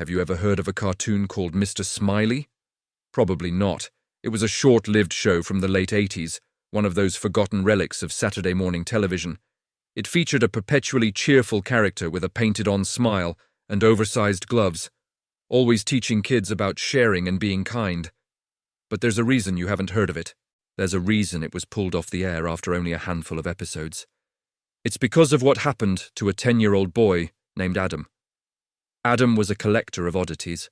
Have you ever heard of a cartoon called Mister Smiley? Probably not. It was a short-lived show from the late 80s, one of those forgotten relics of Saturday morning television. It featured a perpetually cheerful character with a painted-on smile and oversized gloves, always teaching kids about sharing and being kind. But there's a reason you haven't heard of it. There's a reason it was pulled off the air after only a handful of episodes. It's because of what happened to a 10-year-old boy named Adam. Adam was a collector of oddities.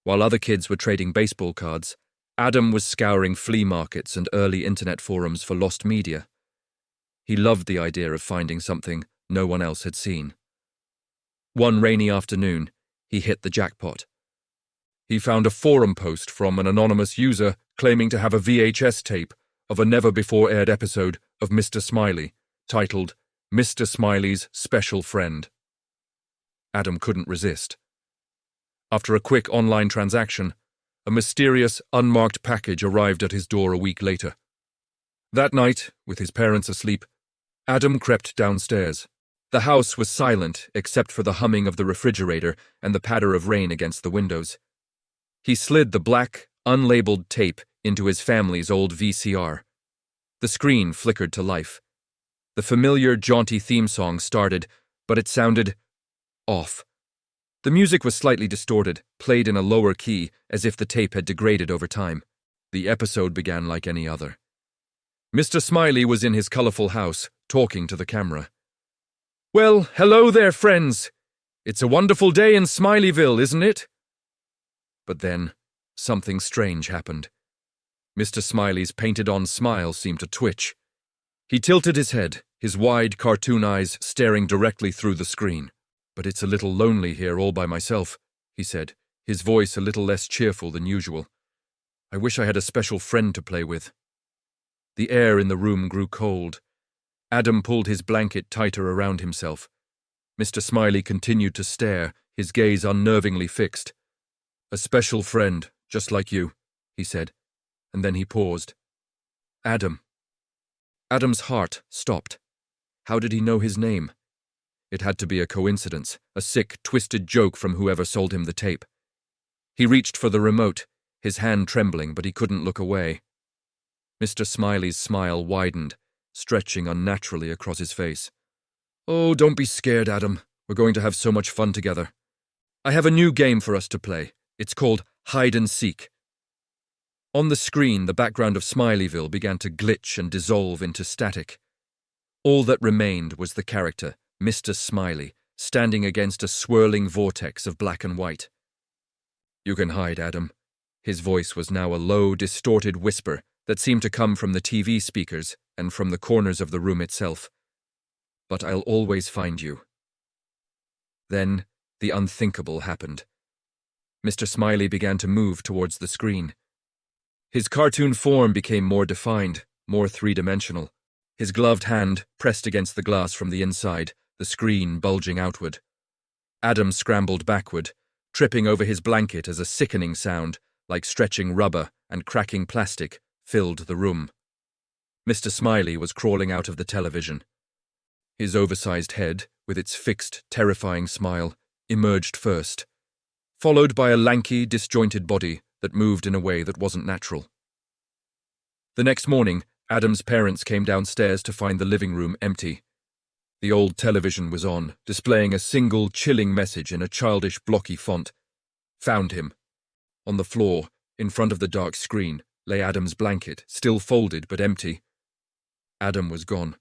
While other kids were trading baseball cards, Adam was scouring flea markets and early internet forums for lost media. He loved the idea of finding something no one else had seen. One rainy afternoon, he hit the jackpot. He found a forum post from an anonymous user claiming to have a VHS tape of a never-before-aired episode of Mister Smiley, titled Mister Smiley's Special Friend. Adam couldn't resist. After a quick online transaction, a mysterious, unmarked package arrived at his door a week later. That night, with his parents asleep, Adam crept downstairs. The house was silent except for the humming of the refrigerator and the patter of rain against the windows. He slid the black, unlabeled tape into his family's old VCR. The screen flickered to life. The familiar, jaunty theme song started, but it sounded off. The music was slightly distorted, played in a lower key, as if the tape had degraded over time. The episode began like any other. Mr. Smiley was in his colorful house, talking to the camera. "Well, hello there, friends. It's a wonderful day in Smileyville, isn't it?" But then, something strange happened. Mr. Smiley's painted-on smile seemed to twitch. He tilted his head, his wide cartoon eyes staring directly through the screen. "But it's a little lonely here all by myself," he said, his voice a little less cheerful than usual. "I wish I had a special friend to play with." The air in the room grew cold. Adam pulled his blanket tighter around himself. Mr. Smiley continued to stare, his gaze unnervingly fixed. "A special friend, just like you," he said, and then he paused. "Adam." Adam's heart stopped. How did he know his name? It had to be a coincidence, a sick, twisted joke from whoever sold him the tape. He reached for the remote, his hand trembling, but he couldn't look away. Mr. Smiley's smile widened, stretching unnaturally across his face. "Oh, don't be scared, Adam. We're going to have so much fun together. I have a new game for us to play. It's called Hide and Seek." On the screen, the background of Smileyville began to glitch and dissolve into static. All that remained was the character, Mister Smiley, standing against a swirling vortex of black and white. "You can hide, Adam." His voice was now a low, distorted whisper that seemed to come from the TV speakers and from the corners of the room itself. "But I'll always find you." Then, the unthinkable happened. Mr. Smiley began to move towards the screen. His cartoon form became more defined, more three-dimensional. His gloved hand pressed against the glass from the inside, the screen bulging outward. Adam scrambled backward, tripping over his blanket as a sickening sound, like stretching rubber and cracking plastic, filled the room. Mr. Smiley was crawling out of the television. His oversized head, with its fixed, terrifying smile, emerged first, followed by a lanky, disjointed body that moved in a way that wasn't natural. The next morning, Adam's parents came downstairs to find the living room empty. The old television was on, displaying a single chilling message in a childish, blocky font. "Found him." On the floor, in front of the dark screen, lay Adam's blanket, still folded but empty. Adam was gone.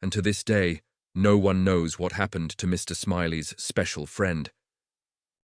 And to this day, no one knows what happened to Mr. Smiley's special friend.